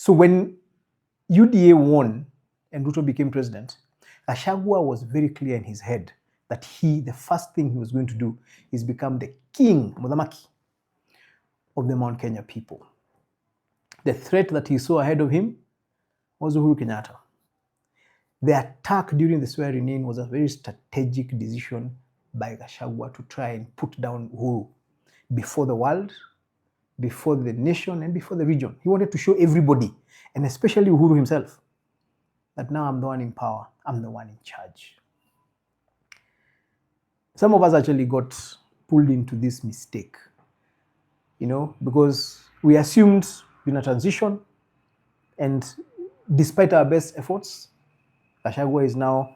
So when UDA won and Ruto became president, Gachagua was very clear in his head that the first thing he was going to do is become the king, Mudhamaki, of the Mount Kenya people. The threat that he saw ahead of him was Uhuru Kenyatta. The attack during the swearing-in was a very strategic decision by Gachagua to try and put down Uhuru before the world, before the nation, and before the region. He wanted to show everybody, and especially Uhuru himself, that now I'm the one in power, I'm the one in charge. Some of us actually got pulled into this mistake, because we assumed in a transition, and despite our best efforts, Gachagua is now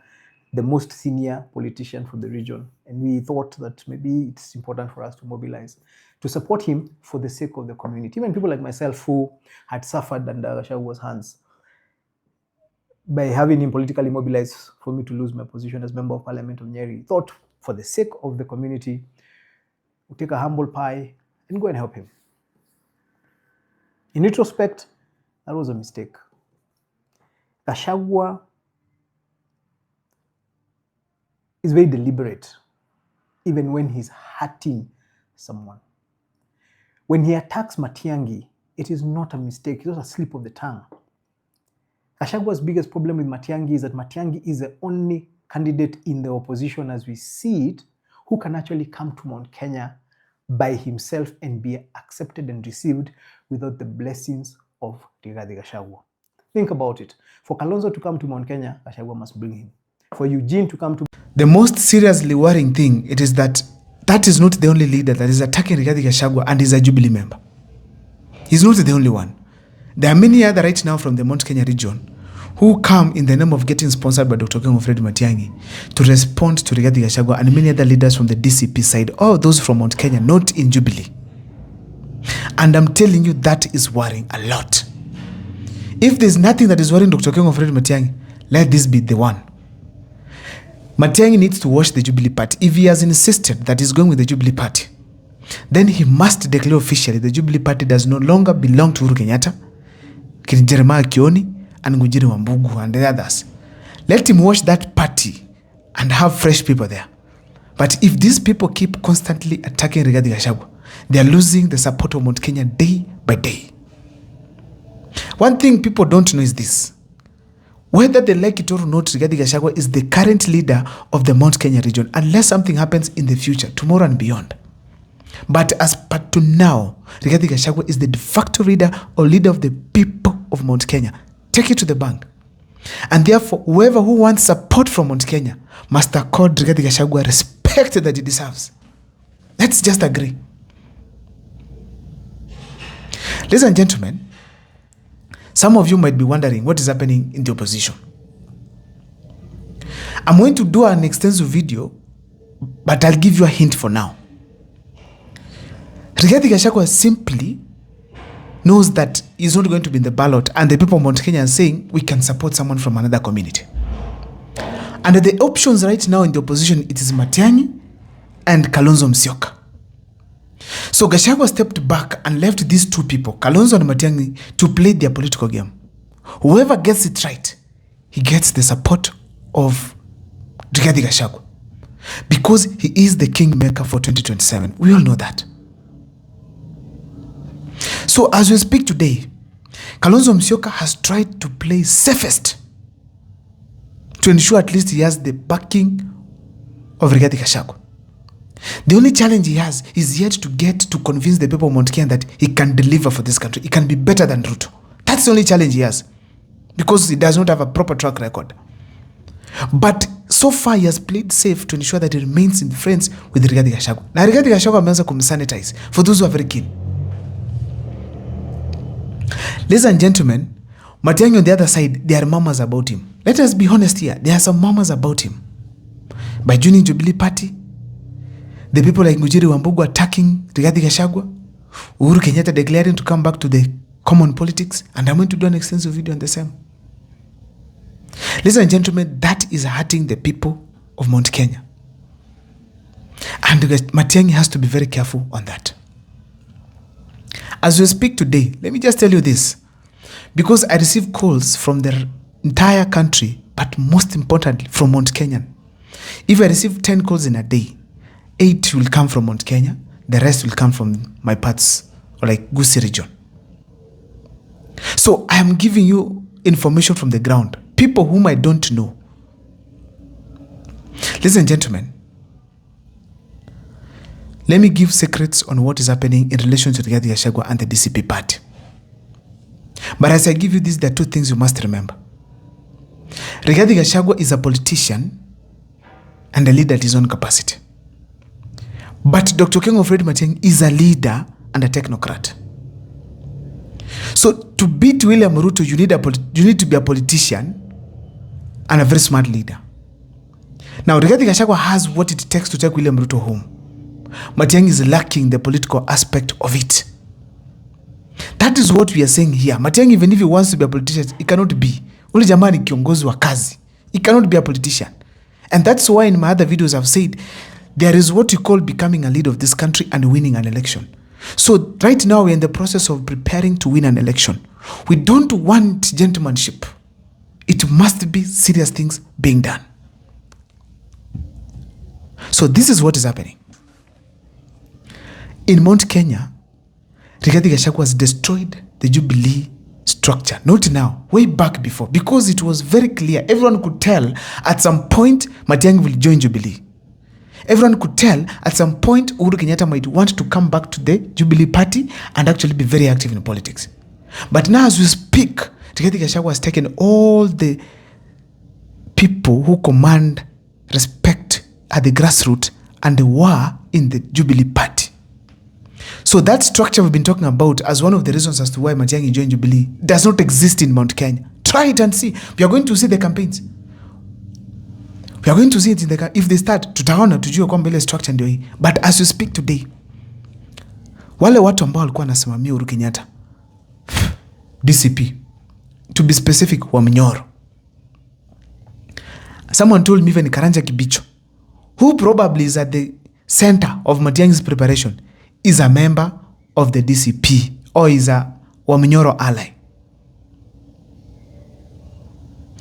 the most senior politician for the region, and we thought that maybe it's important for us to mobilize to support him for the sake of the community. Even people like myself who had suffered under Gachagua's hands, by having him politically mobilized for me to lose my position as Member of Parliament of Nyeri, thought for the sake of the community, we'll take a humble pie and go and help him. In retrospect, that was a mistake. Gachagua is very deliberate, even when he's hurting someone. When he attacks Matiang'i, it is not a mistake, it's not a slip of the tongue. Gachagua's biggest problem with Matiang'i is that Matiang'i is the only candidate in the opposition, as we see it, who can actually come to Mount Kenya by himself and be accepted and received without the blessings of Rigathi Gachagua. Think about it. For Kalonzo to come to Mount Kenya, Gachagua must bring him. For Eugene to come to... The most seriously worrying thing, it is that is not the only leader that is attacking Rigathi Gachagua and is a Jubilee member. He's not the only one. There are many other right now from the Mount Kenya region who come in the name of getting sponsored by Dr. Matiang'i to respond to Rigathi Gachagua and many other leaders from the DCP side, all those from Mount Kenya, not in Jubilee. And I'm telling you, that is worrying a lot. If there's nothing that is worrying Dr. Matiang'i, let this be the one. Matiang'i needs to watch the Jubilee Party. If he has insisted that he's going with the Jubilee Party, then he must declare officially the Jubilee Party does no longer belong to Uhuru Kenyatta, Jeremiah Kioni, and Ngunjiri Wambugu and the others. Let him watch that party and have fresh people there. But if these people keep constantly attacking Rigathi Gachagua, they are losing the support of Mount Kenya day by day. One thing people don't know is this. Whether they like it or not, Rigathi Gachagua is the current leader of the Mount Kenya region, unless something happens in the future, tomorrow and beyond. But as per to now, Rigathi Gachagua is the de facto leader or leader of the people of Mount Kenya. Take it to the bank. And therefore, whoever who wants support from Mount Kenya must accord Rigathi Gachagua respect that he deserves. Let's just agree. Ladies and gentlemen, some of you might be wondering what is happening in the opposition. I'm going to do an extensive video, but I'll give you a hint for now. Rigathi Gachagua simply knows that he's not going to be in the ballot, and the people of Mount Kenya are saying we can support someone from another community. And the options right now in the opposition, it is Matiang'i and Kalonzo Musyoka. So Gachagua stepped back and left these two people, Kalonzo and Matiang'i, to play their political game. Whoever gets it right, he gets the support of Rigathi Gachagua, because he is the kingmaker for 2027. We all know that. So as we speak today, Kalonzo Musyoka has tried to play safest to ensure at least he has the backing of Rigathi Gachagua. The only challenge he has is yet to get to convince the people of Mount Kenya that he can deliver for this country. He can be better than Ruto. That's the only challenge he has, because he does not have a proper track record. But so far he has played safe to ensure that he remains in friends with Rigathi Gachagua. Now Rigathi Gachagua ameanza kumsanitize for those who are very keen. Ladies and gentlemen, Matiang'i on the other side, there are murmurs about him. Let us be honest here. There are some murmurs about him. By joining Jubilee Party, the people like Ngunjiri Wambugu attacking Rigathi Gachagua, Uhuru Kenyatta declaring to come back to the common politics, and I'm going to do an extensive video on the same. Ladies and gentlemen, that is hurting the people of Mount Kenya. And Matiang'i has to be very careful on that. As we speak today, let me just tell you this. Because I receive calls from the entire country, but most importantly, from Mount Kenya. If I receive 10 calls in a day, 8 will come from Mount Kenya, the rest will come from my parts, or like Gusii region. So I am giving you information from the ground, people whom I don't know. Ladies and gentlemen, let me give secrets on what is happening in relation to Rigathi Gachagua and the DCP party. But as I give you this, there are two things you must remember. Rigathi Gachagua is a politician and a leader at his own capacity. But Dr. King of Red Matiang'i is a leader and a technocrat. So to beat William Ruto, you need to be a politician and a very smart leader. Now, Rigathi Gachagua has what it takes to take William Ruto home. Matiang'i is lacking the political aspect of it. That is what we are saying here. Matiang'i, even if he wants to be a politician, he cannot be. Ule jamaa ni kiongozi wa kazi. He cannot be a politician. And that's why in my other videos I've said, there is what you call becoming a leader of this country and winning an election. So right now we're in the process of preparing to win an election. We don't want gentlemanship. It must be serious things being done. So this is what is happening. In Mount Kenya, Rigathi Gachagua has destroyed the Jubilee structure. Not now, way back before, because it was very clear. Everyone could tell at some point Matiang'i will join Jubilee. Everyone could tell at some point Uhuru Kenyatta might want to come back to the Jubilee party and actually be very active in politics. But now as we speak, Rigathi Gachagua has taken all the people who command respect at the grassroots and were in the Jubilee party. So that structure we've been talking about as one of the reasons as to why Matiang'i joined Jubilee does not exist in Mount Kenya. Try it and see. We are going to see the campaigns. We are going to see it in the if they start, tutaona tujue kwamba ile structure ndio hii. But as you speak today, wale watu ambao walikuwa wanasimamia Uhuru Kenyatta, DCP, to be specific, wa Mnyoro. Someone told me even Karanja Kibicho, who probably is at the center of Matiang'i's preparation, is a member of the DCP or is a Waminyoro ally.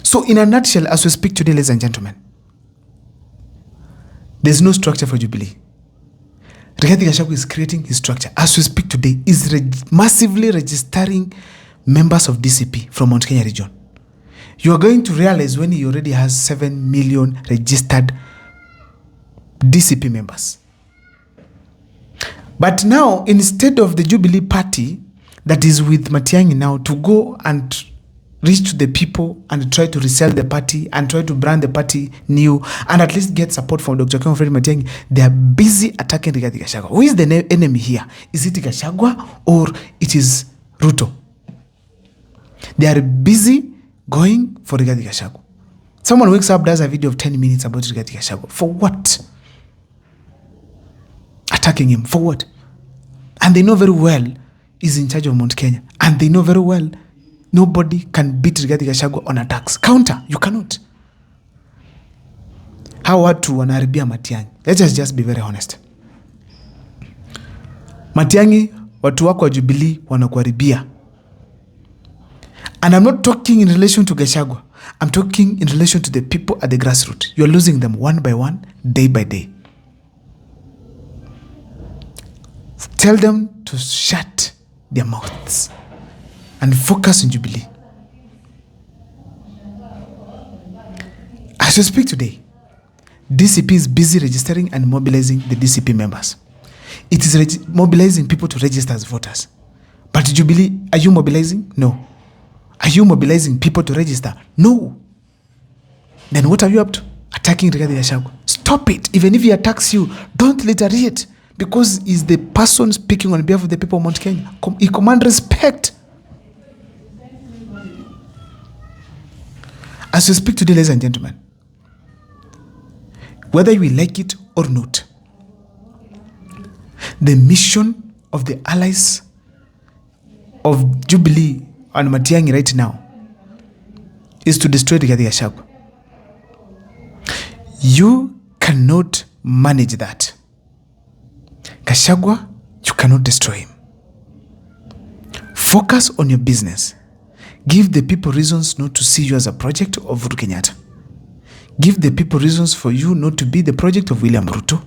So in a nutshell, as we speak today, ladies and gentlemen, there's no structure for Jubilee. Rigathi Gachagua is creating his structure. As we speak today, is massively registering members of DCP from Mount Kenya region. You are going to realize when he already has 7 million registered DCP members. But now, instead of the Jubilee party that is with Matiang'i now to go and reach to the people and try to resell the party and try to brand the party new and at least get support from Dr. King of Red Matiang'i, they are busy attacking Rigathi Gachagua. Who is the enemy here? Is it Gachagua or it is Ruto? They are busy going for Rigathi Gachagua. Someone wakes up, does a video of 10 minutes about Rigathi Gachagua. For what? Attacking him. For what? And they know very well he's in charge of Mount Kenya. And they know very well nobody can beat Rigathi Gachagua on attacks. Counter. You cannot. How watu wanaharibia Matiang'i? Let's just be very honest. Matiang'i, watu wako wa Jubilee wanakuharibia. And I'm not talking in relation to Gachagua. I'm talking in relation to the people at the grassroots. You're losing them one by one, day by day. Tell them to shut their mouths and focus on Jubilee. As we speak today, DCP is busy registering and mobilizing the DCP members. It is mobilizing people to register as voters. But Jubilee, are you mobilizing? No. Are you mobilizing people to register? No. Then what are you up to? Attacking Rigathi Gachagua. Stop it. Even if he attacks you, don't retaliate. Because he's the person speaking on behalf of the people of Mount Kenya. He commands respect. As we speak today, ladies and gentlemen, whether you like it or not, the mission of the allies of Jubilee and Matiang'i right now is to destroy Rigathi Gachagua. You cannot manage that. Gachagua, you cannot destroy him. Focus on your business. Give the people reasons not to see you as a project of Uhuru Kenyatta. Give the people reasons for you not to be the project of William Ruto,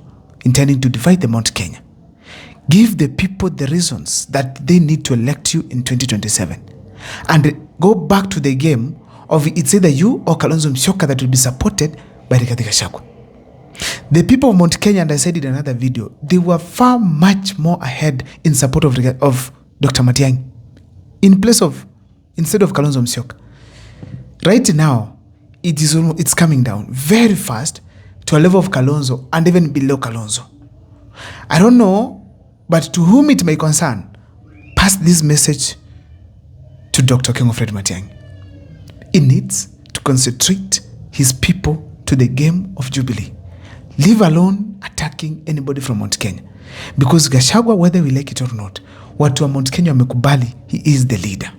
intending to divide the Mount Kenya. Give the people the reasons that they need to elect you in 2027. And go back to the game of it's either you or Kalonzo Musyoka that will be supported by Rigathi Gachagua. The people of Mount Kenya, and I said in another video, they were far much more ahead in support of Dr. Matiang'i instead of Kalonzo Musyoka. Right now, it's coming down very fast to a level of Kalonzo and even below Kalonzo. I don't know, but to whom it may concern, pass this message to Dr. King Fred Matiang'i. He needs to concentrate his people to the game of Jubilee. Leave alone attacking anybody from Mount Kenya. Because Gachagua, whether we like it or not, watu wa Mount Kenya wamekubali, he is the leader.